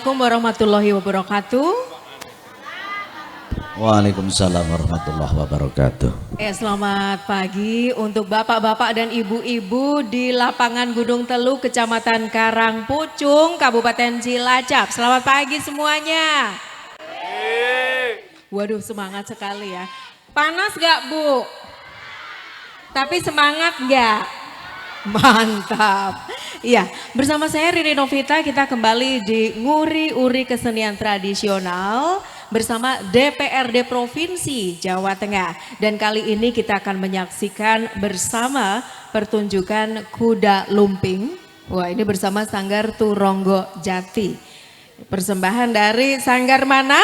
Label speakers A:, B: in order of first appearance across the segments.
A: Assalamualaikum warahmatullahi wabarakatuh.
B: Waalaikumsalam warahmatullahi wabarakatuh.
A: Selamat pagi untuk bapak-bapak dan ibu-ibu di lapangan Gunung Telu, Kecamatan Karangpucung, Kabupaten Cilacap. Selamat pagi semuanya. Waduh, semangat sekali ya. Panas gak Bu? Tapi semangat gak? Mantap. Iya, bersama saya Riri Novita kita kembali di Nguri-Uri Kesenian Tradisional bersama DPRD Provinsi Jawa Tengah. Dan kali ini kita akan menyaksikan bersama pertunjukan kuda lumping. Wah, ini bersama Sanggar Turonggo Jati. Persembahan dari Sanggar mana?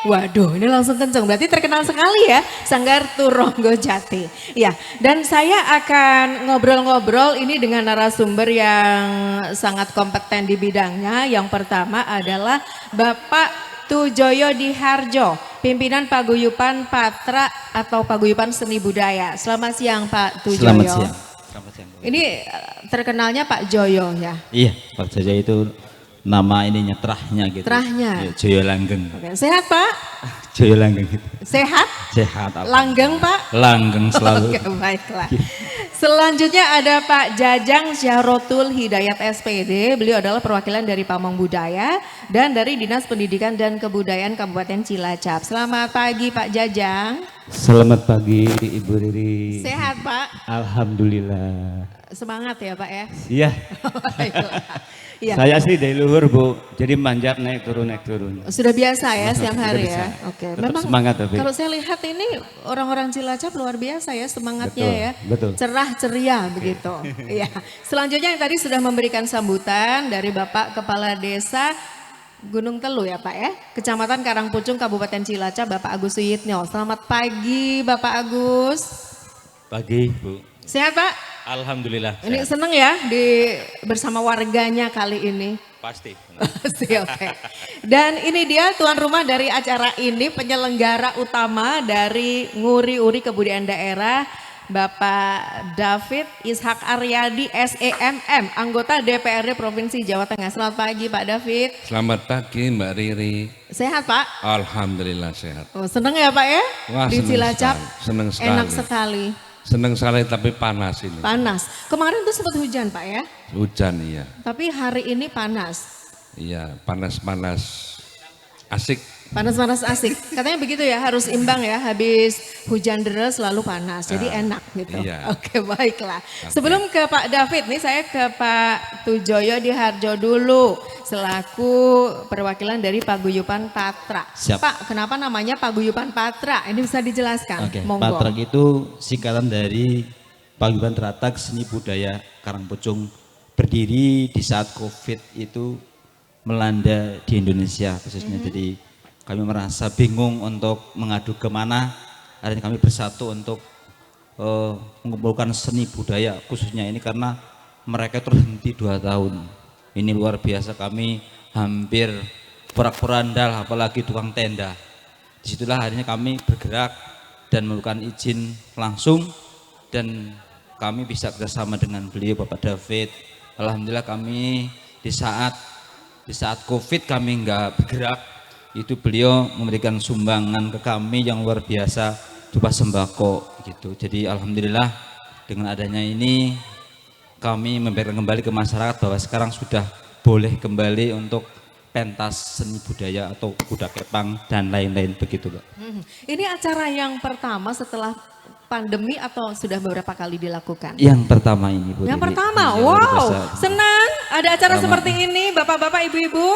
A: Waduh, ini langsung kenceng. Berarti terkenal sekali ya, Sanggar Turonggo Jati. Ya, dan saya akan ngobrol-ngobrol ini dengan narasumber yang sangat kompeten di bidangnya. Yang pertama adalah Bapak Tujoyo Diharjo, pimpinan Paguyuban Patra atau Paguyuban Seni Budaya. Selamat siang Pak Tujoyo.
B: Selamat siang. Selamat siang.
A: Ini terkenalnya Pak Joyo ya?
B: Iya, Pak Joyo itu nama ininya terahnya gitu.
A: Terahnya.
B: Ya, Joyo Langgeng.
A: Oke, sehat Pak?
B: Joyo Langgeng gitu.
A: Sehat?
B: Sehat.
A: Langgeng Pak?
B: Langgeng selalu.
A: Oke, baiklah. Selanjutnya ada Pak Jajang Syahrotul Hidayat SPD. Beliau adalah perwakilan dari Pamong Budaya dan dari Dinas Pendidikan dan Kebudayaan Kabupaten Cilacap. Selamat pagi Pak Jajang.
C: Selamat pagi Ibu Riri.
A: Sehat Pak?
C: Alhamdulillah.
A: Semangat ya Pak ya?
C: Iya.
A: Iya.
C: Saya sih dari luhur Bu, jadi manjat naik turun naik turun.
A: Sudah biasa ya setiap hari
C: Sudah
A: ya.
C: bisa.
A: Oke.
C: Tetap
A: Memang
C: semangat tapi.
A: kalau saya lihat ini orang-orang Cilacap luar biasa ya semangatnya
C: Betul,
A: ya.
C: betul.
A: Cerah ceria begitu. Iya. Selanjutnya yang tadi sudah memberikan sambutan dari Bapak Kepala Desa Gunung Telu ya Pak ya. Kecamatan Karangpucung Kabupaten Cilacap Bapak Agus Suyitno. Selamat pagi Bapak Agus.
C: Pagi Bu.
A: Sehat Pak?
C: Alhamdulillah.
A: Ini
C: sehat.
A: seneng ya bersama warganya kali ini.
C: Pasti.
A: Oke. Dan ini dia tuan rumah dari acara ini, penyelenggara utama dari Nguri-Uri Kebudayaan Daerah, Bapak David Ishak Aryadi SEMM, anggota DPRD Provinsi Jawa Tengah. Selamat pagi Pak David.
D: Selamat pagi Mbak Riri.
A: Sehat Pak?
D: Alhamdulillah sehat.
A: Oh, seneng ya Pak ya?
D: Wah,
A: Di
D: seneng
A: Cilacap.
D: sekali. Seneng sekali.
A: Enak sekali.
D: Seneng sekali tapi panas ini.
A: Panas. Kemarin tuh sempat hujan Pak ya?
D: Hujan iya.
A: Tapi hari ini panas.
D: Iya, panas-panas. Asik.
A: Panas-panas asik. Katanya begitu ya, harus imbang ya. Habis hujan deras lalu panas. Jadi enak gitu.
D: iya.
A: Oke, baiklah. Sebelum ke Pak David nih, saya ke Pak Tujoyo Diharjo dulu. Selaku perwakilan dari Paguyuban Patra.
B: Siap.
A: Pak, kenapa namanya Paguyuban Patra? Ini bisa dijelaskan.
B: Oke,
A: Monggo.
B: Patrak itu singkatan dari Paguyuban Tratak Seni Budaya Karangpucung, berdiri di saat Covid itu melanda di Indonesia khususnya. Jadi kami merasa bingung untuk mengadu kemana, akhirnya kami bersatu untuk mengumpulkan seni budaya khususnya ini karena mereka terhenti 2 tahun. Ini luar biasa, kami hampir porak-porandal apalagi tukang tenda. Disitulah akhirnya kami bergerak dan melakukan izin langsung dan kami bisa bersama dengan beliau Bapak David. Alhamdulillah kami di saat Covid kami nggak bergerak, itu beliau memberikan sumbangan ke kami yang luar biasa berupa sembako gitu. Jadi alhamdulillah dengan adanya ini kami memberikan kembali ke masyarakat bahwa sekarang sudah boleh kembali untuk pentas seni budaya atau kuda kepang dan lain-lain begitu Pak.
A: Ini acara yang pertama setelah pandemi atau sudah beberapa kali dilakukan?
B: Yang pertama ini Bu.
A: Yang
B: Riri.
A: pertama,
B: Iya, luar
A: wow,
B: biasa.
A: senang ada acara seperti ini, bapak-bapak, ibu-ibu.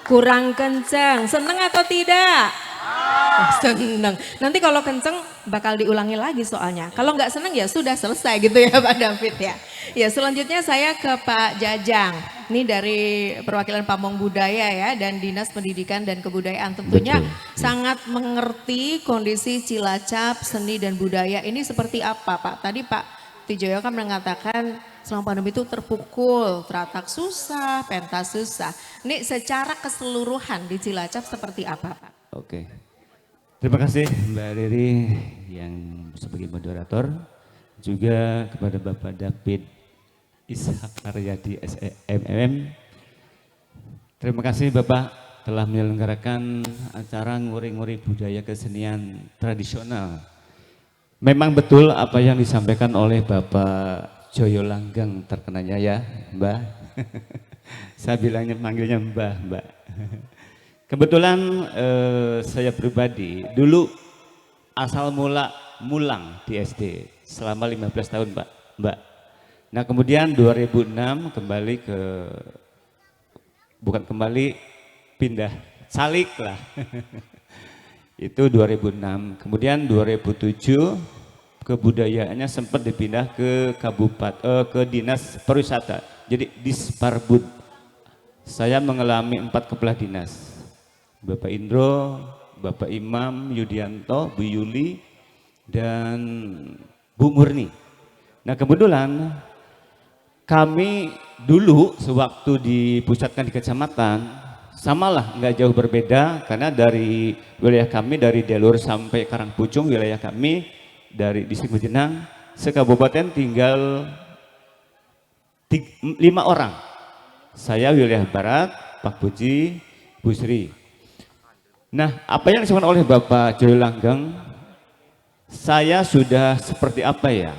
A: Kurang kenceng, seneng atau tidak? Oh, seneng. Nanti kalau kenceng bakal diulangi lagi soalnya. Kalau nggak seneng ya sudah selesai gitu ya Pak David ya. Ya selanjutnya saya ke Pak Jajang. Ini dari perwakilan Pamong Budaya ya dan Dinas Pendidikan dan Kebudayaan. Tentunya sangat mengerti kondisi Cilacap, seni dan budaya ini seperti apa Pak? Tadi Pak Tijoyo kan mengatakan selama pandemi itu terpukul, teratak susah, pentas susah. Ini secara keseluruhan di Cilacap seperti apa Pak?
C: Oke. Terima kasih Mbak Riri yang sebagai moderator, juga kepada Bapak David Ishak Aryadi SEMM Terima kasih Bapak telah menyelenggarakan acara nguri-nguri budaya kesenian tradisional. Memang betul apa yang disampaikan oleh Bapak Joyo Langgeng terkenanya ya, Mbak. Saya bilangnya manggilnya Mbak. Kebetulan saya pribadi dulu asal mula mulang di SD selama 15 tahun Mbak. Nah kemudian 2006 pindah Salik lah. Itu 2006. Kemudian 2007 kebudayaannya sempat dipindah ke ke Dinas Pariwisata. Jadi Disparbud. Saya mengalami 4 kepala dinas. Bapak Indro, Bapak Imam Yudianto, Bu Yuli, dan Bu Murni. Nah kebetulan kami dulu sewaktu dipusatkan di kecamatan, samalah nggak jauh berbeda karena dari wilayah kami dari Delur sampai Karangpucung wilayah kami dari distrik Mejenang sekabupaten tinggal 5 orang. Saya wilayah barat, Pak Puji, Bu Sri. Nah apa yang disampaikan oleh Bapak Joyo Langgeng, saya sudah seperti apa ya,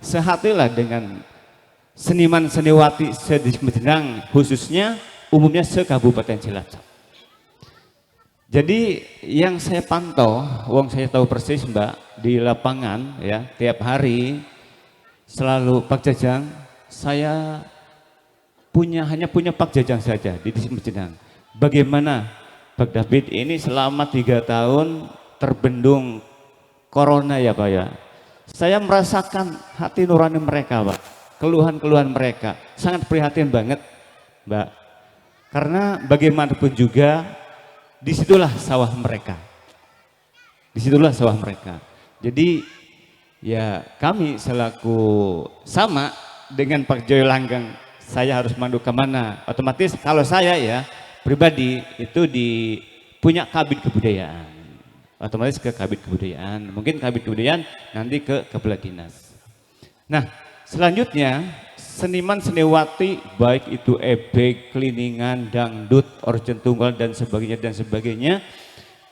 C: sehatilah dengan seniman seniwati se-Distrik Mejenang, khususnya umumnya se-Kabupaten Cilacap. Jadi yang saya pantau, saya tahu persis Mbak, di lapangan ya, tiap hari selalu Pak Jajang, saya hanya punya Pak Jajang saja di Distrik Mejenang. Bagaimana Pak David ini selama 3 tahun terbendung corona ya Pak ya. Saya merasakan hati nurani mereka Pak. Keluhan-keluhan mereka sangat prihatin banget Mbak, karena bagaimanapun juga disitulah sawah mereka, jadi ya kami selaku sama dengan Pak Joyo Langgeng, saya harus mandu kemana, otomatis kalau saya ya pribadi itu punya kabit kebudayaan, otomatis ke kabit kebudayaan, mungkin kabit kebudayaan nanti ke kepala dinas. Nah selanjutnya, seniman seniwati baik itu ebek, kliningan, dangdut, organ tunggal dan sebagainya,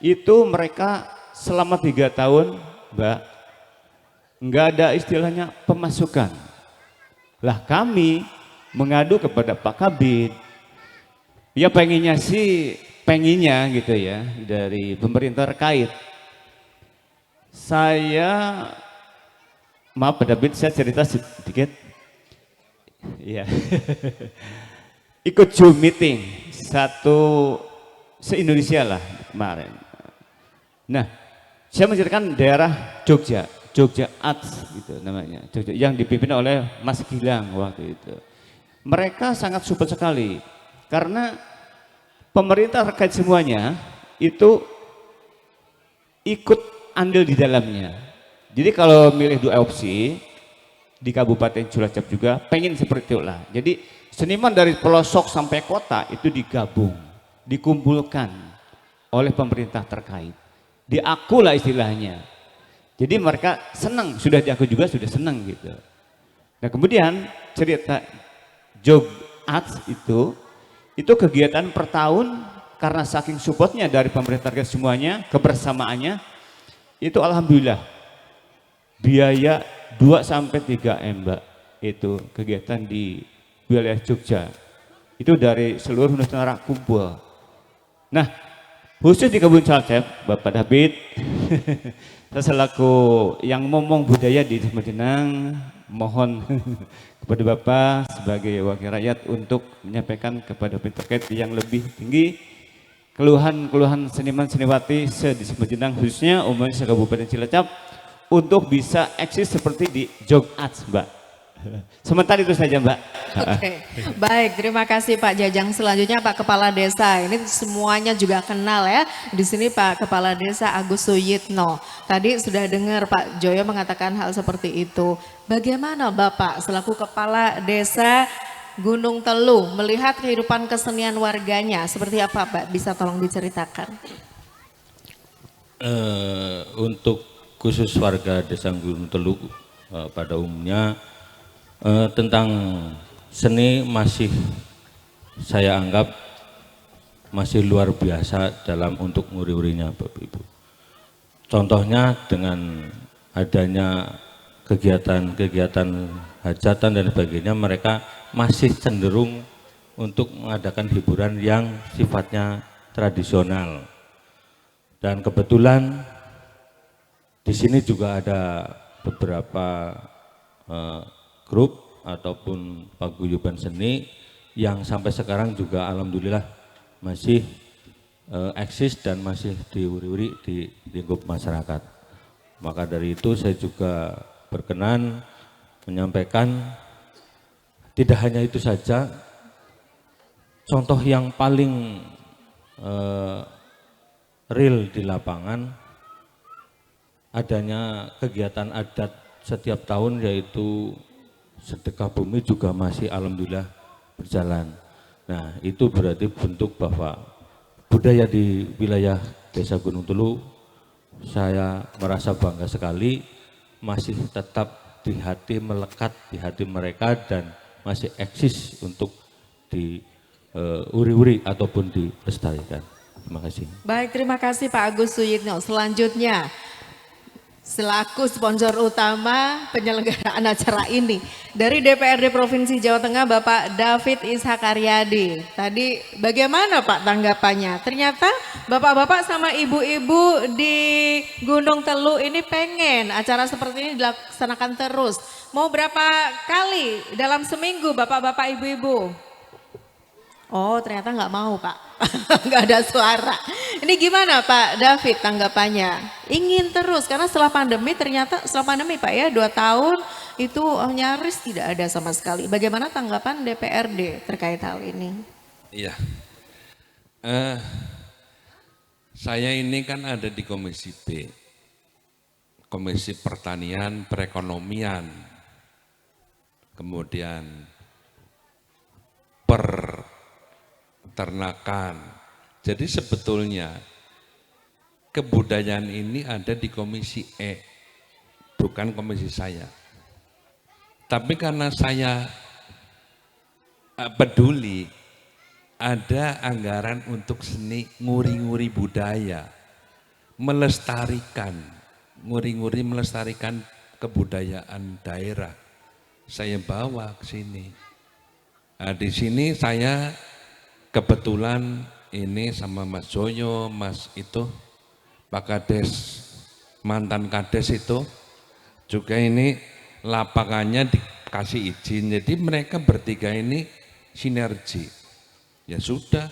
C: itu mereka selama 3 tahun, Mbak, nggak ada istilahnya pemasukan. Lah kami mengadu kepada Pak Kabid, ya pengennya gitu ya dari pemerintah terkait. Maaf Pak David, saya cerita sedikit. Iya. Ikut Zoom meeting se-Indonesia lah kemarin. Nah, saya menceritakan daerah Jogja Arts gitu namanya, Jogja, yang dipimpin oleh Mas Gilang waktu itu. Mereka sangat support sekali karena pemerintah terkait semuanya itu ikut andil di dalamnya. Jadi kalau milih 2 opsi di Kabupaten Cilacap juga pengen seperti itulah. Jadi seniman dari pelosok sampai kota itu digabung, dikumpulkan oleh pemerintah terkait. Diaku lah istilahnya. Jadi mereka senang, sudah diaku juga sudah senang gitu. Nah kemudian cerita Jog Arts itu kegiatan per tahun karena saking supportnya dari pemerintah terkait semuanya, kebersamaannya itu alhamdulillah. Biaya 2-3 M Mbak, itu kegiatan di wilayah Jogja itu dari seluruh Nusantara kumpul. Nah khusus di Kabupaten Cilacap Bapak David saya selaku yang ngomong budaya di Mejenang mohon kepada Bapak sebagai wakil rakyat untuk menyampaikan kepada pemerintah terkait yang lebih tinggi keluhan-keluhan seniman seniwati se-Distrik Mejenang, khususnya umumnya se-Kabupaten Cilacap, untuk bisa eksis seperti di Jog Arts, Mbak. Sementara itu saja, Mbak.
A: Oke, baik, terima kasih Pak Jajang. Selanjutnya Pak Kepala Desa. Ini semuanya juga kenal ya. Di sini Pak Kepala Desa Agus Suyitno. Tadi sudah dengar Pak Joyo mengatakan hal seperti itu. Bagaimana Bapak selaku Kepala Desa Gunung Telu melihat kehidupan kesenian warganya? Seperti apa Pak? Bisa tolong diceritakan?
E: Untuk khusus warga Desa Gunung Telu pada umumnya tentang seni masih saya anggap masih luar biasa dalam untuk nguri-urinya Bapak Ibu. Contohnya dengan adanya kegiatan-kegiatan hajatan dan sebagainya, mereka masih cenderung untuk mengadakan hiburan yang sifatnya tradisional. Dan kebetulan di sini juga ada beberapa grup ataupun paguyuban seni yang sampai sekarang juga alhamdulillah masih eksis dan masih diuri-uri di lingkup masyarakat. Maka dari itu saya juga berkenan menyampaikan tidak hanya itu saja, contoh yang paling real di lapangan adanya kegiatan adat setiap tahun yaitu sedekah bumi juga masih alhamdulillah berjalan. Nah, itu berarti bentuk bahwa budaya di wilayah Desa Gunung Telu saya merasa bangga sekali masih tetap di hati, melekat di hati mereka dan masih eksis untuk diuri-uri ataupun dilestarikan. Terima kasih.
A: Baik, terima kasih Pak Agus Suyitno. Selanjutnya, selaku sponsor utama penyelenggaraan acara ini dari DPRD Provinsi Jawa Tengah Bapak David Ishak Aryadi. Tadi bagaimana Pak tanggapannya? Ternyata bapak-bapak sama ibu-ibu di Gunung Telu ini pengen acara seperti ini dilaksanakan terus. Mau berapa kali dalam seminggu bapak-bapak ibu-ibu? Oh, ternyata nggak mau Pak, nggak ada suara. Ini gimana Pak David tanggapannya? Ingin terus karena setelah pandemi ternyata setelah pandemi Pak ya 2 tahun itu nyaris tidak ada sama sekali. Bagaimana tanggapan DPRD terkait hal ini?
D: Iya. Saya ini kan ada di Komisi B, Komisi Pertanian, Perekonomian, kemudian Peternakan. Jadi sebetulnya kebudayaan ini ada di Komisi E, bukan komisi saya. Tapi karena saya peduli, ada anggaran untuk seni nguri-nguri budaya, melestarikan, nguri-nguri melestarikan kebudayaan daerah. Saya bawa ke sini. Nah, di sini saya kebetulan ini sama Mas Joyo, Mas itu, Pak Kades, mantan Kades itu, juga ini lapangannya dikasih izin. Jadi mereka bertiga ini sinergi. Ya sudah,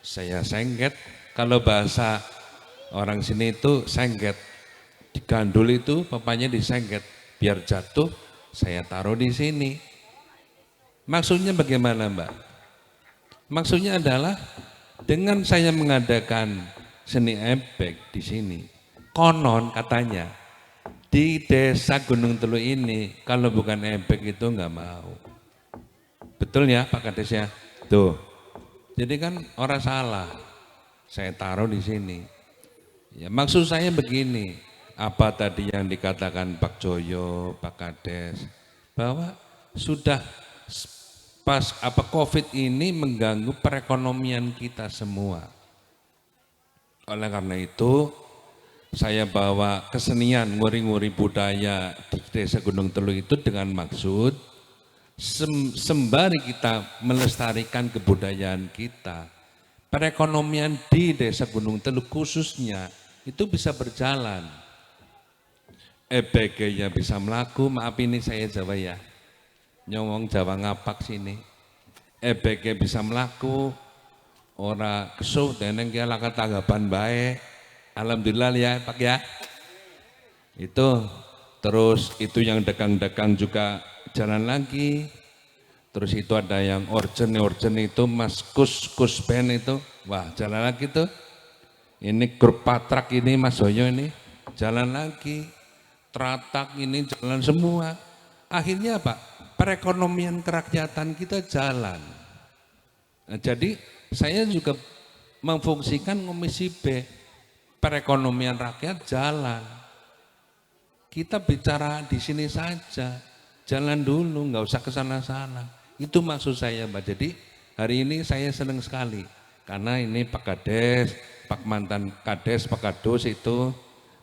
D: saya sengket. Kalau bahasa orang sini itu sengket. Digandul itu papanya disengket. Biar jatuh, saya taruh di sini. Maksudnya bagaimana Mbak? Maksudnya adalah dengan saya mengadakan seni ebek di sini, konon katanya di Desa Gunung Telu ini kalau bukan ebek itu nggak mau. Betul ya Pak Kades ya? Tuh. Jadi kan orang salah. Saya taruh di sini. Ya maksud saya begini, apa tadi yang dikatakan Pak Joyo, Pak Kades, bahwa sudah pas COVID ini mengganggu perekonomian kita semua. Oleh karena itu, saya bawa kesenian nguri-nguri budaya di Desa Gunung Telu itu dengan maksud sembari kita melestarikan kebudayaan kita, perekonomian di Desa Gunung Telu khususnya itu bisa berjalan. EBG-nya bisa melaku, maaf ini saya Jawa ya. Nyomong Jawa ngapak sini. EBG bisa melaku, ora kesuh deneng kia laka tanggapan baik. Alhamdulillah ya Pak ya. Itu terus itu yang dagang-dagang juga jalan lagi. Terus itu ada yang orjen itu Mas Kus Ben itu, wah jalan lagi tuh. Ini grup Patrak ini Mas Joyo ini jalan lagi. Tratak ini jalan semua. Akhirnya apa? Perekonomian kerakyatan kita jalan. Nah, jadi saya juga memfungsikan Komisi B, perekonomian rakyat jalan. Kita bicara di sini saja, jalan dulu, nggak usah ke sana-sana. Itu maksud saya Mbak. Jadi hari ini saya senang sekali Karena ini Pak Kades, Pak mantan Kades, Pak Kadus itu,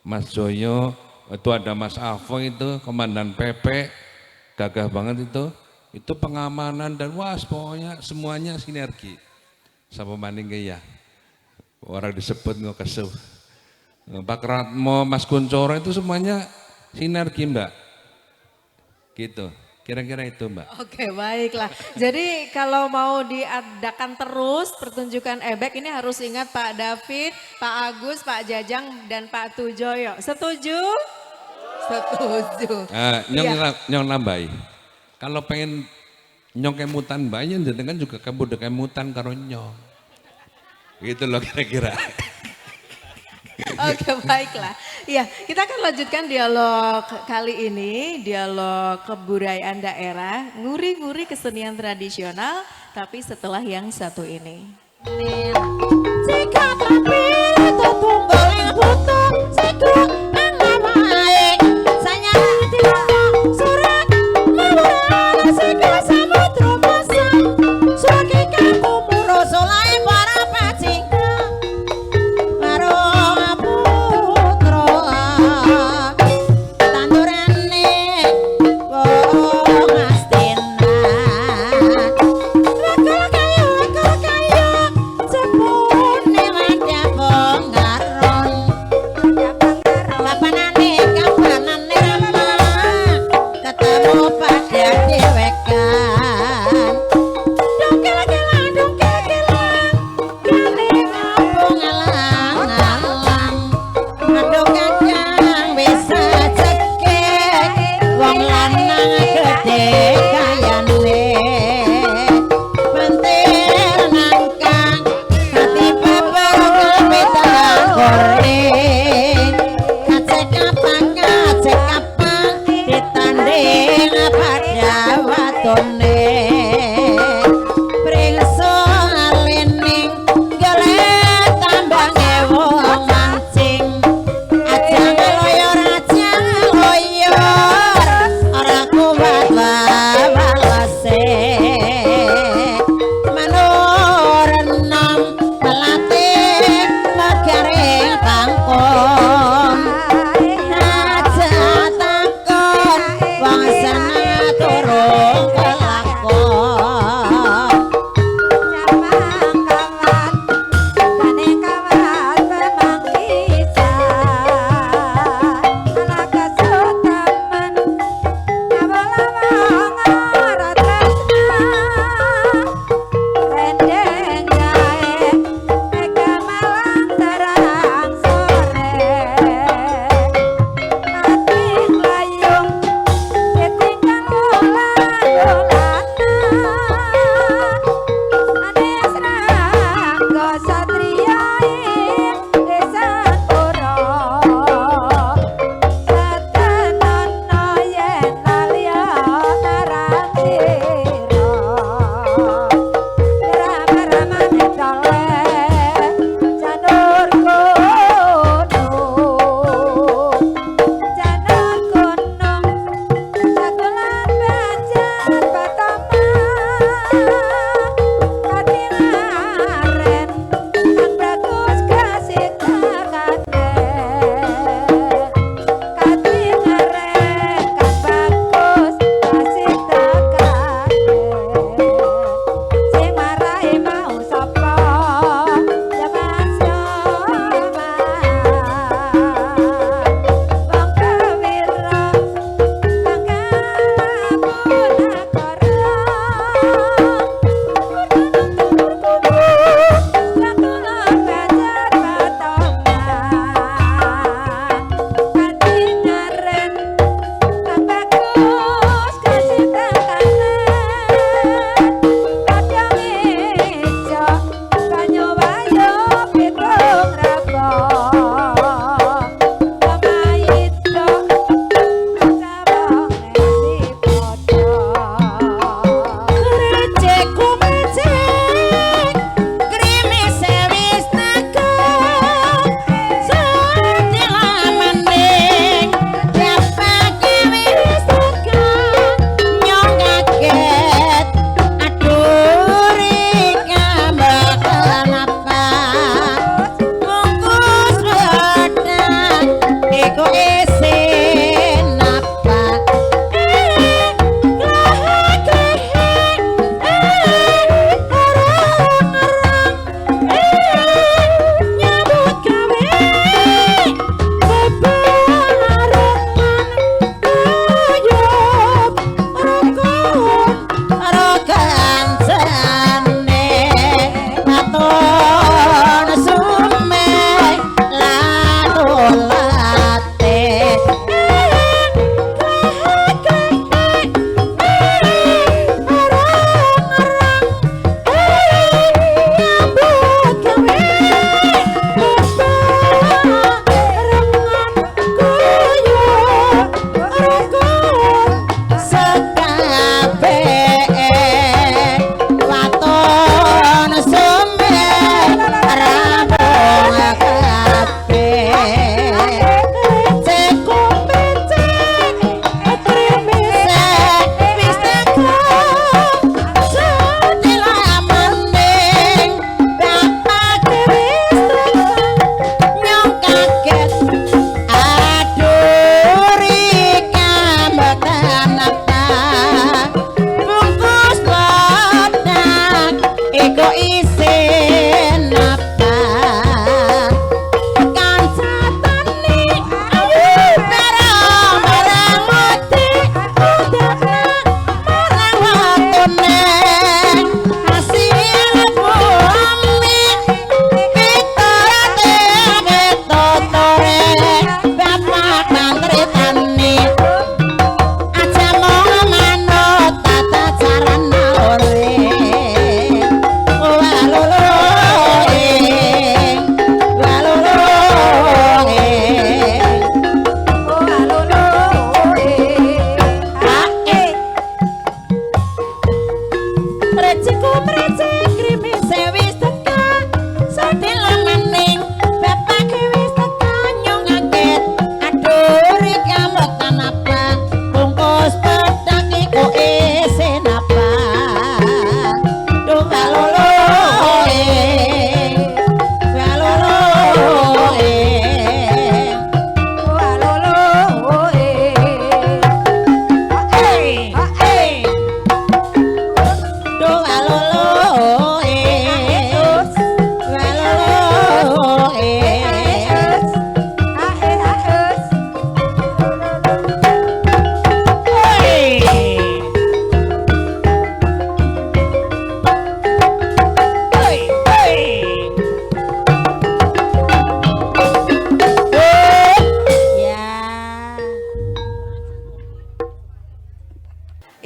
D: Mas Joyo, itu ada Mas Afo itu, Komandan PP, gagah banget itu pengamanan dan wah pokoknya semuanya sinergi. Sama maning ya, orang disebut nggak kesuh. Pak Ratmo, Mas Kuncoro itu semuanya sinergi Mbak. Gitu, kira-kira itu Mbak.
A: Oke, baiklah. Jadi kalau mau diadakan terus pertunjukan ebek ini harus ingat Pak David, Pak Agus, Pak Jajang, dan Pak Tujoyo. Setuju? Setuju.
D: Nyong nambahi. Kalau pengen nyong kemutan bayi, dengan juga kamu udah kemutan karo nyong. Gitu loh kira-kira.
A: Oke, baiklah. Ya, kita akan lanjutkan dialog kali ini, dialog kebudayaan daerah, nguri-nguri kesenian tradisional, tapi setelah yang satu ini.
F: Jika tampil itu tunggul yang butuh sikut angamaik saya tidak surat mawurana sikut samudra pasang suki kaku muroso lae para pacinga marong putra tandurane wong astina akal kayu sepuluh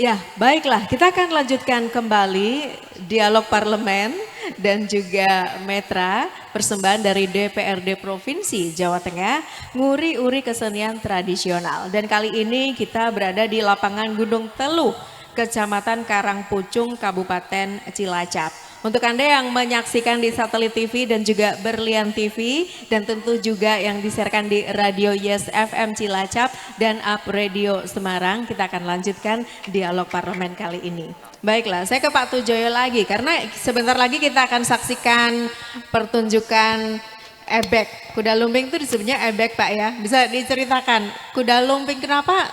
A: Ya, baiklah. Kita akan lanjutkan kembali dialog parlemen dan juga metra persembahan dari DPRD Provinsi Jawa Tengah, nguri-uri kesenian tradisional. Dan kali ini kita berada di lapangan Gunung Teluh, Kecamatan Karangpucung, Kabupaten Cilacap. Untuk Anda yang menyaksikan di Satelit TV dan juga Berlian TV dan tentu juga yang disiarkan di Radio Yes FM Cilacap dan Up Radio Semarang, kita akan lanjutkan dialog parlemen kali ini. Baiklah, saya ke Pak Tujoyo lagi karena sebentar lagi kita akan saksikan pertunjukan ebek. Kuda lumping itu disebutnya ebek Pak ya, bisa diceritakan kuda lumping kenapa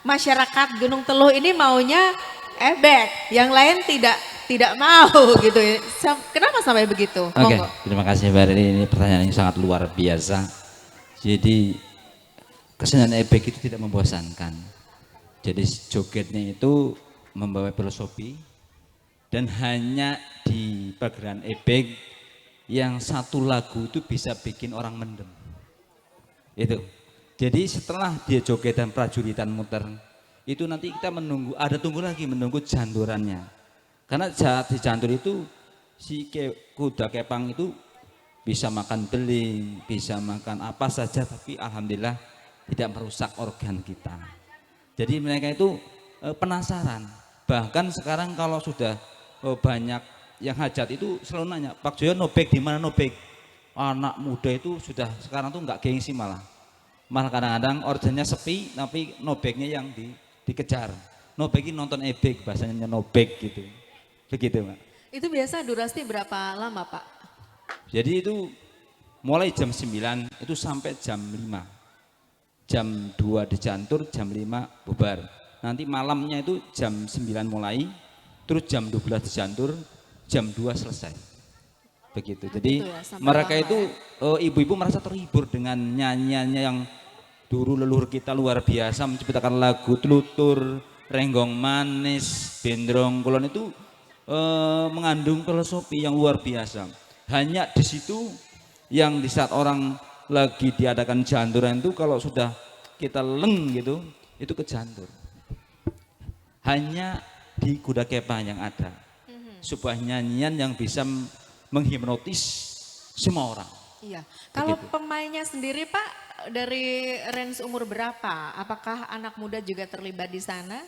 A: masyarakat Gunung Teluh ini maunya ebek, yang lain tidak mau gitu ya. Kenapa sampai begitu?
B: Oke,
A: Monggo.
B: terima kasih Mbak Rini. Ini pertanyaan yang sangat luar biasa. Jadi kesenian ebek itu tidak membosankan. Jadi jogetnya itu membawa filosofi dan hanya di pagelaran ebek yang satu lagu itu bisa bikin orang mendem. Itu. Jadi setelah dia joget dan prajuritan muter, itu nanti kita tunggu lagi menunggu janturannya. Karena saat di jantur itu si kuda kepang itu bisa makan beling, bisa makan apa saja, tapi alhamdulillah tidak merusak organ kita. Jadi mereka itu penasaran. Bahkan sekarang kalau sudah banyak yang hajat itu selalu nanya, Pak Joyo nobek di mana nobek? Anak muda itu sudah sekarang tuh nggak gengsi malah kadang-kadang organnya sepi, tapi nobeknya yang dikejar. Nobek ini nonton ebek, bahasanya nobek gitu. Begitu Pak.
A: Itu biasa durasi berapa lama Pak?
B: Jadi itu mulai jam 9 itu sampai jam 5. Jam 2 dijantur, jam 5 bubar. Nanti malamnya itu jam 9 mulai, terus jam 12 dijantur, jam 2 selesai. Begitu. Jadi
A: ya,
B: mereka itu ibu-ibu merasa terhibur dengan nyanyiannya yang dulu leluhur kita luar biasa menciptakan lagu Tlutur, Renggong Manis, Bendrong Kulon itu mengandung filosofi yang luar biasa. Hanya di situ yang di saat orang lagi diadakan janturan itu kalau sudah kita leng gitu, itu ke jantur. Hanya di kuda kepang yang ada. Sebuah nyanyian yang bisa menghipnotis semua orang.
A: Iya. Kalau
B: Begitu.
A: pemainnya sendiri Pak dari range umur berapa? Apakah anak muda juga terlibat di sana?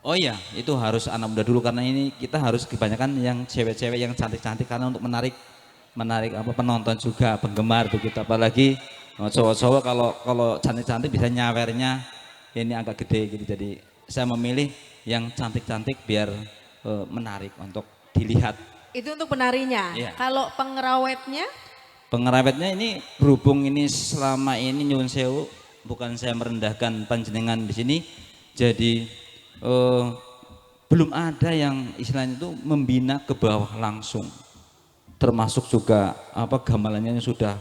B: Oh iya, itu harus anak muda dulu karena ini kita harus kebanyakan yang cewek-cewek yang cantik-cantik karena untuk menarik penonton juga, penggemar begitu. Apalagi cowok-cowok kalau cantik-cantik bisa nyawernya ini agak gede gitu. Jadi saya memilih yang cantik-cantik biar menarik untuk dilihat.
A: Itu untuk penarinya.
B: Iya.
A: Kalau pengerawetnya?
B: Pengerawatnya ini berhubung ini selama ini nyuwun sewu, bukan saya merendahkan panjenengan di sini. Jadi belum ada yang istilahnya itu membina ke bawah langsung. Termasuk juga gamelannya sudah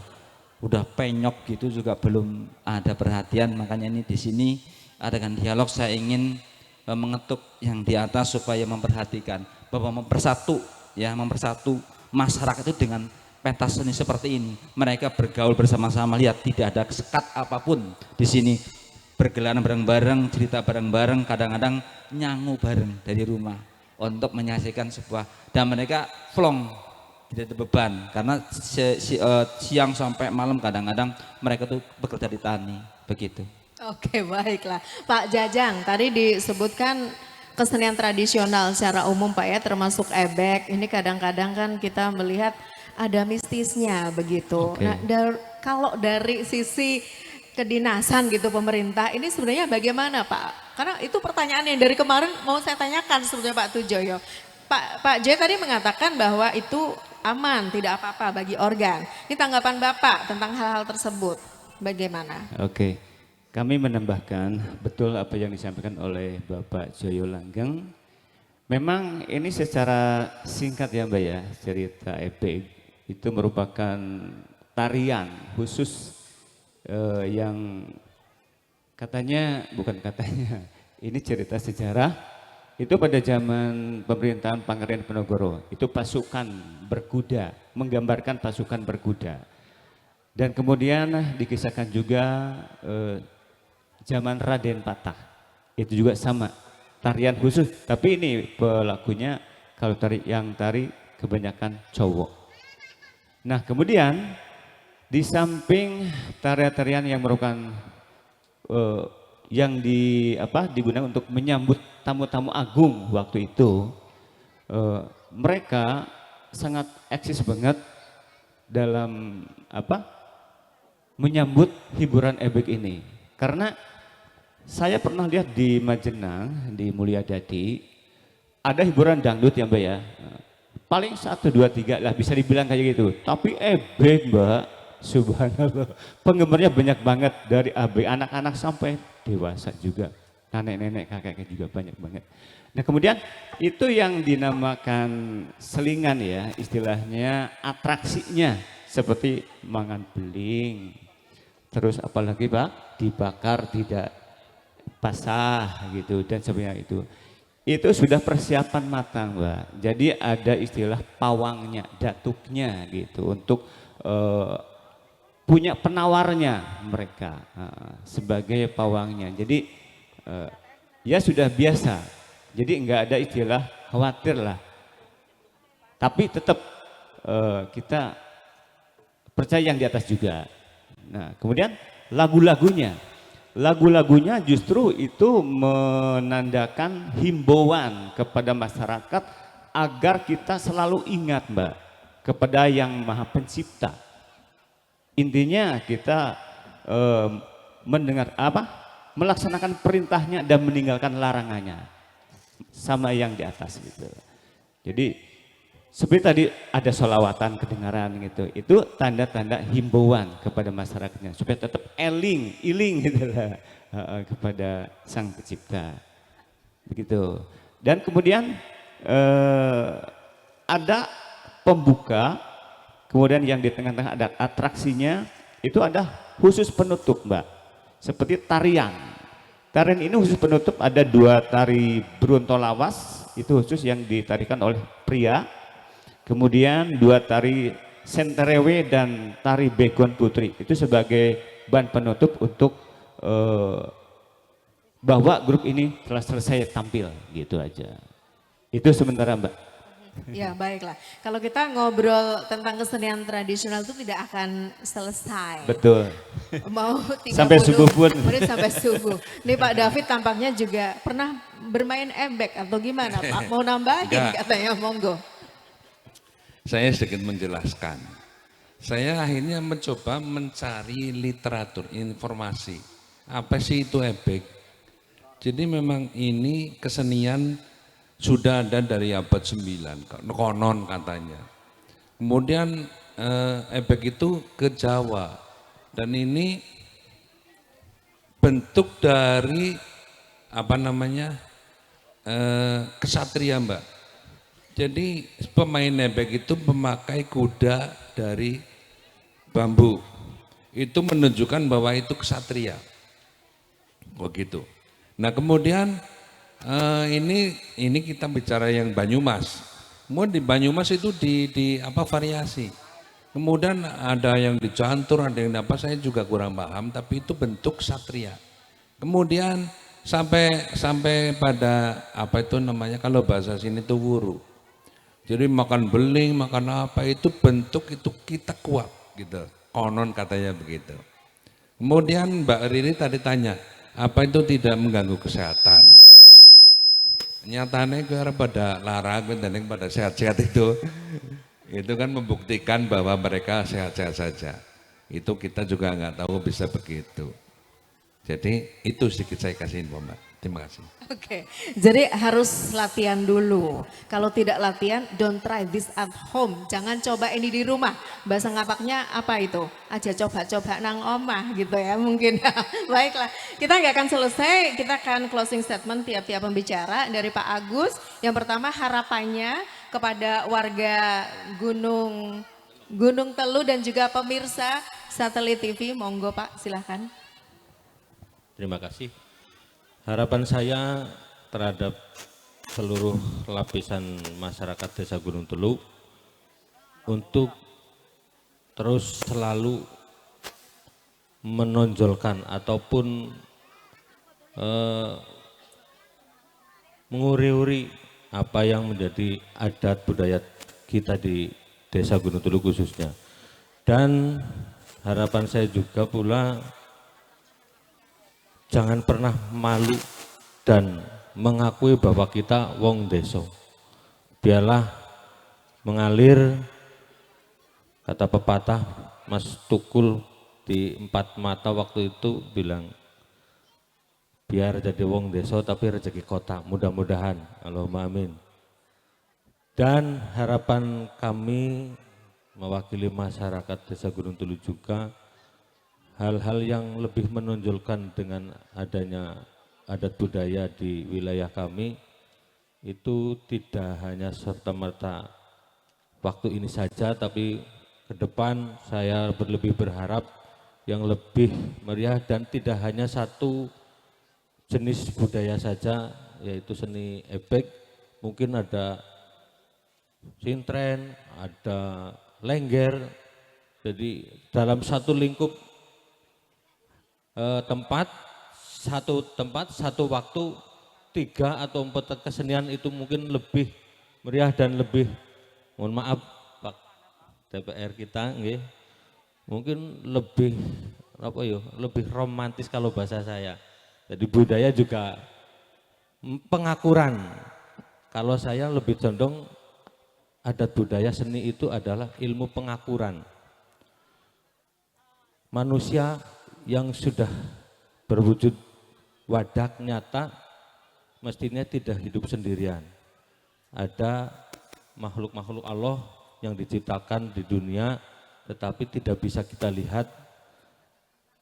B: penyok gitu juga belum ada perhatian. Makanya ini di sini adakan dialog saya ingin mengetuk yang di atas supaya memperhatikan bahwa mempersatu masyarakat itu dengan pentas seni seperti ini. Mereka bergaul bersama-sama, lihat tidak ada sekat apapun di sini. Bergelaran bareng-bareng, cerita bareng-bareng, kadang-kadang nyangu bareng dari rumah untuk menyaksikan sebuah, dan mereka plong, tidak ada beban karena siang sampai malam kadang-kadang mereka tuh bekerja di tani begitu.
A: Oke, baiklah. Pak Jajang, tadi disebutkan kesenian tradisional secara umum Pak ya, termasuk ebek. Ini kadang-kadang kan kita melihat ada mistisnya begitu.
B: Oke.
A: Nah, kalau dari sisi kedinasan gitu pemerintah, ini sebenarnya bagaimana Pak? Karena itu pertanyaan yang dari kemarin mau saya tanyakan sebetulnya Pak Tujoyo. Pak Joy tadi mengatakan bahwa itu aman, tidak apa-apa bagi organ. Ini tanggapan Bapak tentang hal-hal tersebut, bagaimana?
C: Oke, kami menambahkan betul apa yang disampaikan oleh Bapak Joyo Langgeng. Memang ini secara singkat ya Mbak ya, cerita ebek itu merupakan tarian khusus yang ini cerita sejarah itu pada zaman pemerintahan Pangeran Diponegoro, itu pasukan berkuda, menggambarkan pasukan berkuda. Dan kemudian dikisahkan juga zaman Raden Patah, itu juga sama, tarian khusus, tapi ini pelakunya kalau tari kebanyakan cowok. Nah kemudian di samping tarian-tarian yang merupakan digunakan untuk menyambut tamu-tamu agung waktu itu, mereka sangat eksis banget dalam menyambut hiburan ebek ini. Karena saya pernah lihat di Majenang, di Mulyadadi, ada hiburan dangdut ya Mbak ya. Paling 1, 2, 3 lah bisa dibilang kayak gitu. Tapi ebek Mbak, subhanallah, penggemarnya banyak banget dari AB, anak-anak sampai dewasa juga. Nenek-nenek, kakek-kakek juga banyak banget. Nah kemudian itu yang dinamakan selingan ya, istilahnya atraksinya. Seperti mangan beling, terus apalagi Pak, dibakar tidak basah gitu dan sebagainya itu sudah persiapan matang Mbak. Jadi ada istilah pawangnya, datuknya gitu untuk punya penawarnya mereka sebagai pawangnya. Jadi ya sudah biasa. Jadi enggak ada istilah khawatir lah. Tapi tetap kita percaya yang di atas juga. Nah, kemudian lagu-lagunya justru itu menandakan himbauan kepada masyarakat agar kita selalu ingat Mbak kepada Yang Maha Pencipta. Intinya kita melaksanakan perintahnya dan meninggalkan larangannya sama yang di atas gitu. Jadi seperti tadi ada sholawatan kedengaran gitu, itu tanda-tanda himbauan kepada masyarakatnya supaya tetap iling gitu lah, kepada Sang Pencipta begitu. Dan kemudian ada pembuka, kemudian yang di tengah-tengah ada atraksinya, itu ada khusus penutup Mbak, seperti tarian ini khusus penutup, ada 2 tari Bruntolawas, itu khusus yang ditarikan oleh pria. Kemudian 2 tari Senterewe dan tari Begon Putri itu sebagai bahan penutup untuk bahwa grup ini telah selesai tampil gitu aja. Itu sementara Mbak.
A: Ya baiklah, kalau kita ngobrol tentang kesenian tradisional itu tidak akan selesai.
C: Betul.
A: Mau 30
C: sampai subuh pun.
A: Menit sampai subuh. Nih Pak David tampaknya juga pernah bermain ebek atau gimana Pak? Mau nambahin katanya, monggo.
D: Saya sedikit menjelaskan. Saya akhirnya mencoba mencari literatur, informasi. Apa sih itu ebek? Jadi memang ini kesenian sudah ada dari abad 9, konon katanya. Kemudian ebek itu ke Jawa. Dan ini bentuk dari kesatria Mbak. Jadi pemain ebek itu memakai kuda dari bambu. Itu menunjukkan bahwa itu kesatria. Begitu. Nah kemudian ini kita bicara yang Banyumas. Kemudian di Banyumas itu di variasi. Kemudian ada yang dicantur, ada yang saya juga kurang paham, tapi itu bentuk satria. Kemudian sampai pada kalau bahasa sini itu wuru. Jadi makan beling, makan apa itu bentuk itu kita kuat gitu. Konon katanya begitu. Kemudian Mbak Riri tadi tanya, apa itu tidak mengganggu kesehatan? Nyatanya karena pada larang dan pada sehat-sehat itu kan membuktikan bahwa mereka sehat-sehat saja. Itu kita juga nggak tahu bisa begitu. Jadi itu sedikit saya kasih info Mbak. Terima kasih.
A: Oke, jadi harus latihan dulu. Kalau tidak latihan, don't try this at home. Jangan coba ini di rumah. Bahasa ngapaknya apa itu? Aja coba-coba nang omah gitu ya mungkin. Baiklah, kita nggak akan selesai. Kita akan closing statement tiap-tiap pembicara dari Pak Agus. Yang pertama harapannya kepada warga Gunung Telu dan juga pemirsa Satelit TV. Monggo Pak, silahkan.
E: Terima kasih. Harapan saya terhadap seluruh lapisan masyarakat Desa Gunung Telu untuk terus selalu menonjolkan ataupun menguri-uri apa yang menjadi adat budaya kita di Desa Gunung Tulu khususnya. Dan harapan saya juga pula jangan pernah malu dan mengakui bahwa kita wong deso. Biarlah mengalir, kata pepatah Mas Tukul di Empat Mata waktu itu bilang, biar jadi wong deso tapi rezeki kota, mudah-mudahan, Allahumma amin. Dan harapan kami mewakili masyarakat Desa Gunung Tulu juga, hal-hal yang lebih menonjolkan dengan adanya adat budaya di wilayah kami, itu tidak hanya serta-merta waktu ini saja, tapi ke depan saya lebih berharap yang lebih meriah dan tidak hanya satu jenis budaya saja, yaitu seni ebek. Mungkin ada sintren, ada lengger. Jadi dalam satu lingkup tempat, satu waktu, 3 atau 4 kesenian itu mungkin lebih meriah dan lebih, mohon maaf Pak DPR kita, nggih, mungkin lebih lebih romantis kalau bahasa saya. Jadi budaya juga pengakuran. Kalau saya lebih condong adat budaya seni itu adalah ilmu pengakuran. Manusia yang sudah berwujud wadak nyata mestinya tidak hidup sendirian. Ada makhluk-makhluk Allah yang diciptakan di dunia tetapi tidak bisa kita lihat.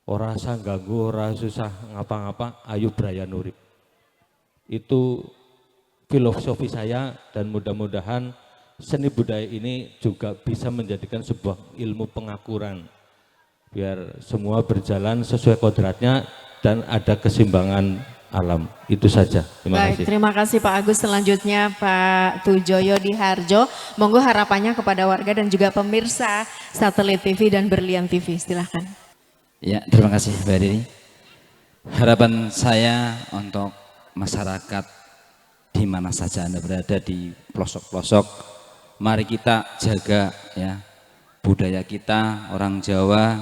E: Ora usah ganggu, ora susah ngapa-ngapa, ayo braya nurip. Itu filosofi saya dan mudah-mudahan seni budaya ini juga bisa menjadikan sebuah ilmu pengakuran. Biar semua berjalan sesuai kodratnya dan ada keseimbangan alam. Itu saja. Terima
A: Baik,
E: kasih.
A: terima kasih Pak Agus. Selanjutnya Pak Tujoyo di Harjo. Monggo harapannya kepada warga dan juga pemirsa Satelit TV dan Berlian TV. Silahkan.
B: Ya, terima kasih Mbak Diri. Harapan saya untuk masyarakat di mana saja Anda berada, di pelosok-pelosok, mari kita jaga ya budaya kita. Orang Jawa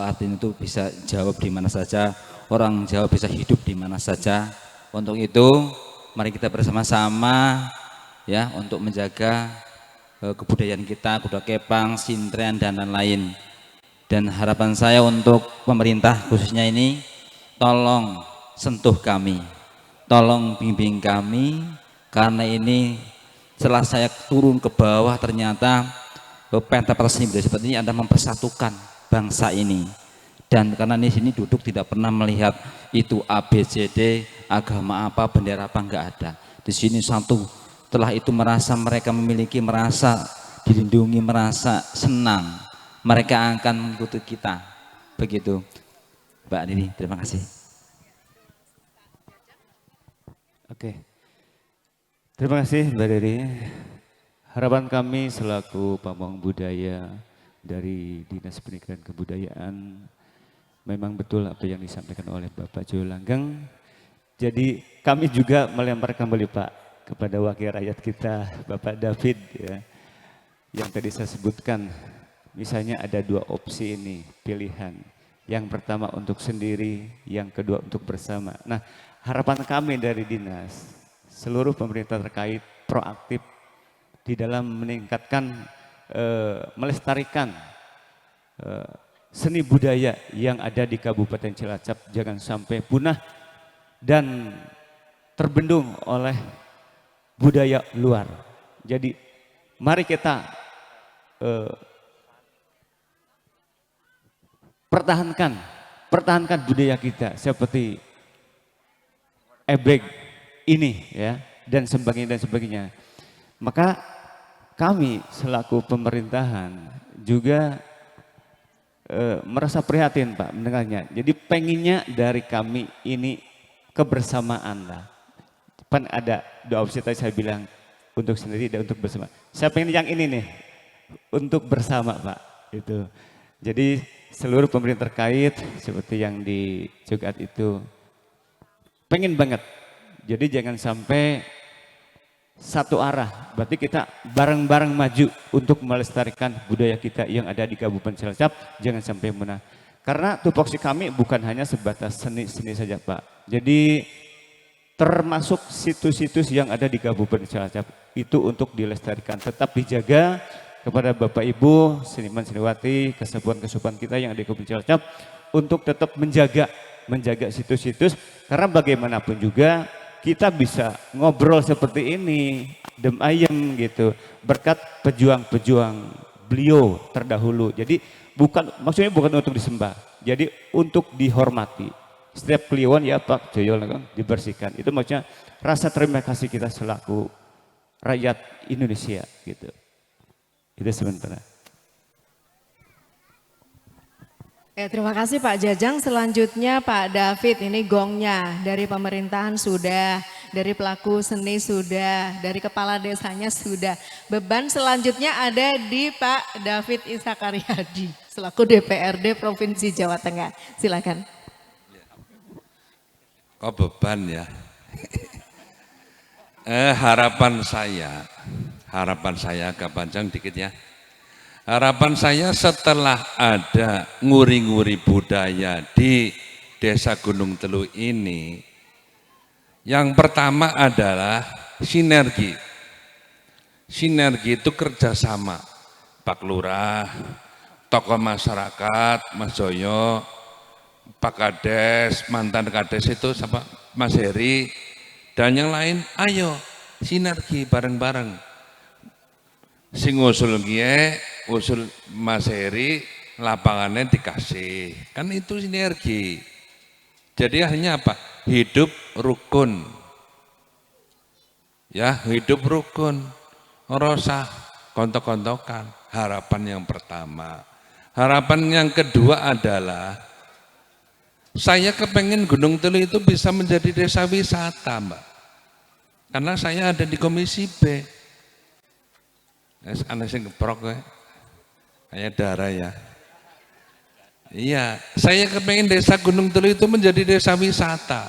B: artinya itu bisa jawab di mana saja, orang Jawa bisa hidup di mana saja. Untuk itu mari kita bersama-sama ya untuk menjaga kebudayaan kita, kuda kepang, sintren dan lain-lain. Dan harapan saya untuk pemerintah khususnya ini, tolong sentuh kami, tolong bimbing kami, karena ini setelah saya turun ke bawah ternyata Penta Perseni Budaya seperti ini Anda mempersatukan bangsa ini. Dan karena di sini duduk tidak pernah melihat itu ABCD, agama apa, bendera apa, enggak ada. Di sini satu, setelah itu mereka memiliki, merasa dilindungi, merasa senang. Mereka akan mengikuti kita. Begitu Mbak Dini, terima kasih.
C: Oke. Terima kasih Mbak Diri. Harapan kami selaku pamong budaya dari Dinas Pendidikan Kebudayaan, memang betul apa yang disampaikan oleh Bapak Joyo Langgeng. Jadi kami juga melempar kembali Pak kepada wakil rakyat kita, Bapak David ya, yang tadi saya sebutkan. Misalnya ada 2 opsi ini pilihan. Yang pertama untuk sendiri, yang kedua untuk bersama. Nah, harapan kami dari dinas, seluruh pemerintah terkait proaktif di dalam meningkatkan, melestarikan seni budaya yang ada di Kabupaten Cilacap, jangan sampai punah dan terbendung oleh budaya luar. Jadi mari kita pertahankan budaya kita seperti ebek ini ya, dan sebagainya. Maka kami selaku pemerintahan juga merasa prihatin Pak mendengarnya. Jadi pengennya dari kami ini kebersamaan lah. Kan ada 2 opsi tadi saya bilang, untuk sendiri dan untuk bersama. Saya pengen yang ini nih, untuk bersama Pak. Itu. Jadi seluruh pemerintah terkait seperti yang di Jogat itu pengen banget Jadi jangan sampai satu arah, berarti kita bareng-bareng maju untuk melestarikan budaya kita yang ada di Kabupaten Cilacap, jangan sampai punah. Karena tupoksi kami bukan hanya sebatas seni-seni saja Pak. Jadi termasuk situs-situs yang ada di Kabupaten Cilacap itu untuk dilestarikan, tetap dijaga kepada Bapak Ibu, seniman seniwati, kesepuan-kesepuan kita yang ada di Kabupaten Cilacap untuk tetap menjaga situs-situs, karena bagaimanapun juga kita bisa ngobrol seperti ini, adem ayem gitu, berkat pejuang-pejuang beliau terdahulu. Jadi maksudnya bukan untuk disembah, jadi untuk dihormati. Setiap kliwon ya Pak Joyo dibersihkan. Itu maksudnya rasa terima kasih kita selaku rakyat Indonesia gitu. Itu sementara.
A: Terima kasih Pak Jajang. Selanjutnya Pak David, ini gongnya dari pemerintahan sudah, dari pelaku seni sudah, dari kepala desanya sudah. Beban selanjutnya ada di Pak David Ishak Aryadi selaku DPRD Provinsi Jawa Tengah. Silakan.
D: Kok beban ya? Harapan saya agak panjang dikit ya. Harapan saya setelah ada nguri-nguri budaya di Desa Gunung Telu ini, yang pertama adalah sinergi. Sinergi itu kerjasama, Pak Lurah, tokoh masyarakat, Mas Joyo, Pak Kades, mantan Kades itu sama Mas Heri, dan yang lain, ayo sinergi bareng-bareng. Sing usul gie, usul Mas Heri, lapangannya dikasih. Kan itu sinergi. Jadi akhirnya apa? Hidup rukun. Ya, hidup rukun. Rosah, kontok-kontokan. Harapan yang pertama. Harapan yang kedua adalah saya kepengen Gunung Telu itu bisa menjadi desa wisata, Mbak. Karena saya ada di Komisi B. Anak sing geprok kayak darah ya. Iya, saya kepengen desa Gunung Telu itu menjadi desa wisata.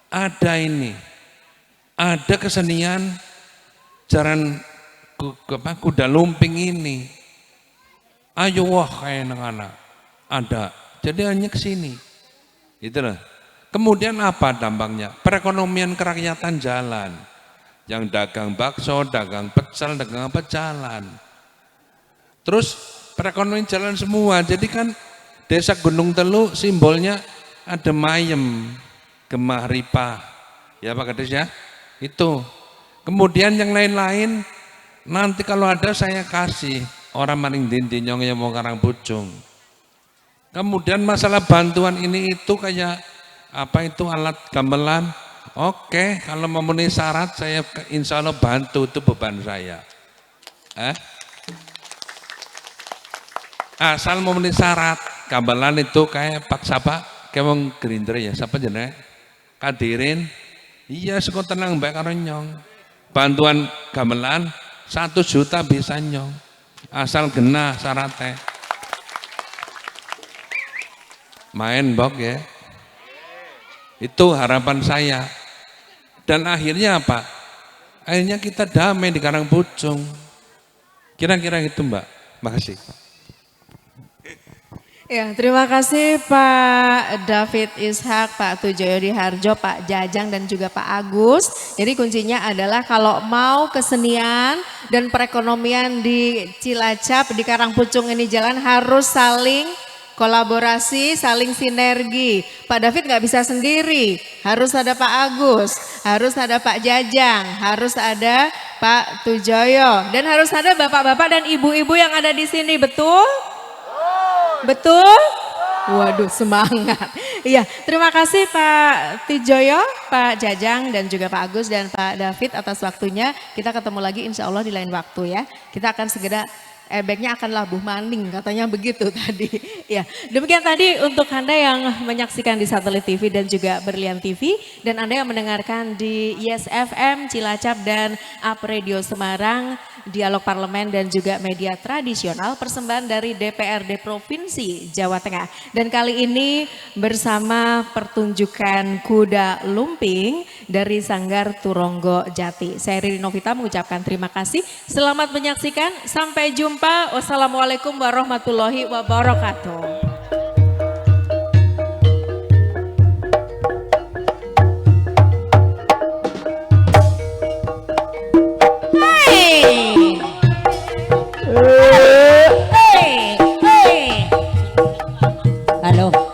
D: Ada ini, ada kesenian jalan kuda lumping ini. Ayo wah kayak anak-anak, ada. Jadi hanya ke sini. Itulah. Kemudian apa dampaknya? Perekonomian kerakyatan jalan. Yang dagang bakso, dagang pecel, dagang apa jalan. Terus perekonomian jalan semua. Jadi kan Desa Gunung Telu simbolnya ada mayem, gemah ripah. Ya Pak Kades ya, itu. Kemudian yang lain-lain nanti kalau ada saya kasih orang maring dindi nyong yang mau Karang Pucung. Kemudian masalah bantuan ini itu kayak apa itu alat gamelan. Oke, kalau memenuhi syarat saya insya Allah bantu, itu beban saya. Asal memenuhi syarat, gamelan itu kayak Pak siapa? Kayak wong Gerindra ya, siapa jenenge? Kadirin. Iya, suka tenang baik karo nyong. Bantuan gamelan 1 juta bisa nyong. Asal genah syaratnya. Main bok ya. Itu harapan saya. Dan akhirnya apa? Akhirnya kita damai di Karangpucung. Kira-kira itu Mbak. Makasih.
A: Ya, terima kasih Pak David Ishak, Pak Tujoyo Diharjo, Pak Jajang dan juga Pak Agus. Jadi kuncinya adalah kalau mau kesenian dan perekonomian di Cilacap, di Karangpucung ini jalan harus saling kolaborasi, saling sinergi. Pak David nggak bisa sendiri, harus ada Pak Agus, harus ada Pak Jajang, harus ada Pak Tujoyo, dan harus ada bapak-bapak dan ibu-ibu yang ada di sini, betul? Betul? Waduh, semangat. Iya, terima kasih Pak Tujoyo, Pak Jajang dan juga Pak Agus dan Pak David atas waktunya. Kita ketemu lagi insya Allah di lain waktu ya. Kita akan segera ebeknya akan labuh maning katanya begitu tadi. Ya, demikian tadi untuk Anda yang menyaksikan di Satelit TV dan juga Berlian TV dan Anda yang mendengarkan di Yes FM Cilacap dan Up Radio Semarang. Dialog Parlemen dan juga Media Tradisional, persembahan dari DPRD Provinsi Jawa Tengah. Dan kali ini bersama pertunjukan kuda lumping dari Sanggar Turonggo Jati. Saya Riri Novita mengucapkan terima kasih. Selamat menyaksikan. Sampai jumpa. Wassalamualaikum warahmatullahi wabarakatuh.
F: Halo.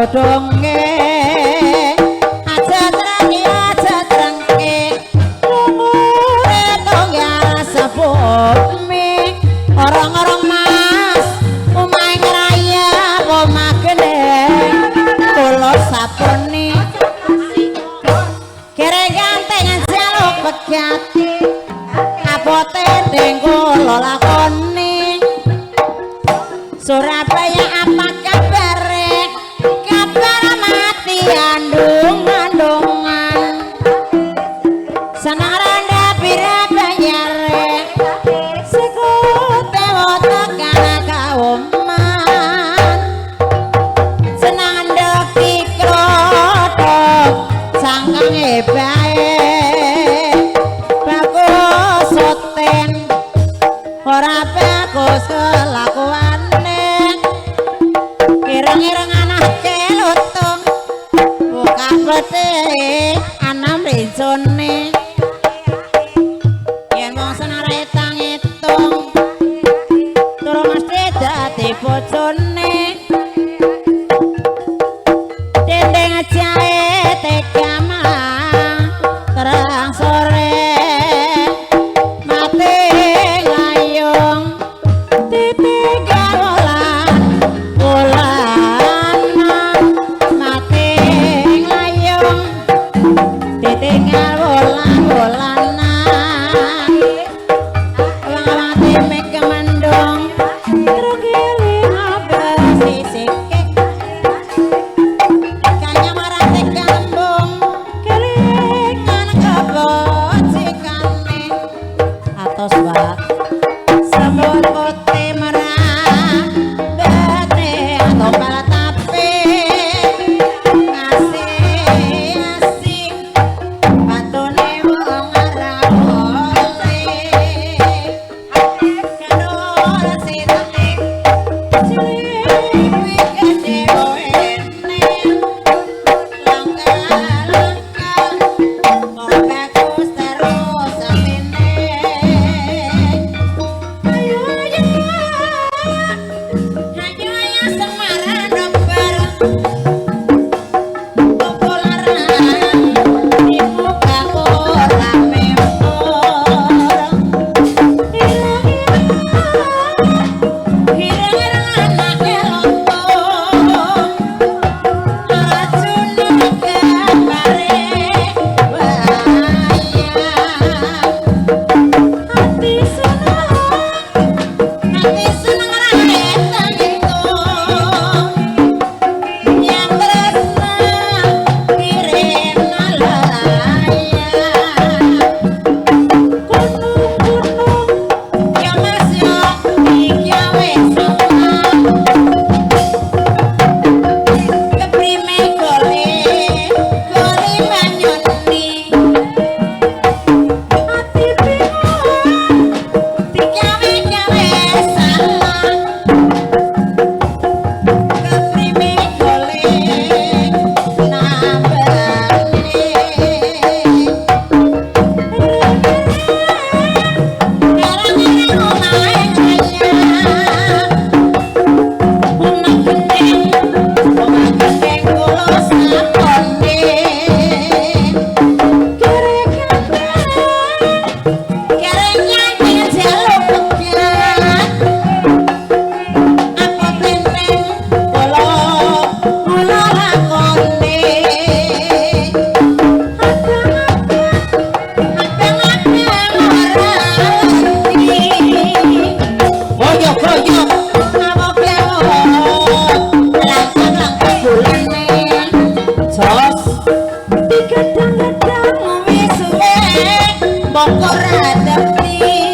F: godhonge aja trengke lumure tonggal sepumi orang-orang mas omahe ngraya omah gene kula sapuni kere ganteng jaluk pegat apote ning kula lakoni Surabaya apa kabare kabar mati andung-andungan senang randa pira bayare sekutewo tekan kauman senang ndoki krothok sangkange bae bagus soten ora bagus kelakuane ireng-ireng anak kelutung buka pete anam rizone yen wong seneng retang itung turu mesti dadi bojone dendeng jae tekama terang sore mati ngayung ditinggal wulan mati ngayung ditinggal wulan-wulanan wong mati kemandung rugiling abas sisike kaya marate kambung kelingan kebocikane atos wak sambut putih merah bete atau balatape ngasih asing patone wong arawole kador sitane cilik gede wene langkah-langkah kok bagus terus samene ayo ya Semarang nomor popularan di muka ora memor hirang-hirang anake lontong racune gambare hati seneng rakyat itu yang tresna kirim nalayan gunung-gunung ya mas yo iki wis seneng keprime gole banyuni ati bingung digawe-gawe salah keprime gole nambane erang-erang omahe kaya omah gendeng kula sakone kereng jaluk pegat apa tenteng kula lakone abang-abang ora leni boyok-boyok langkah-langkah bulane jos digadang-gadang wis suwe mbok ora dadi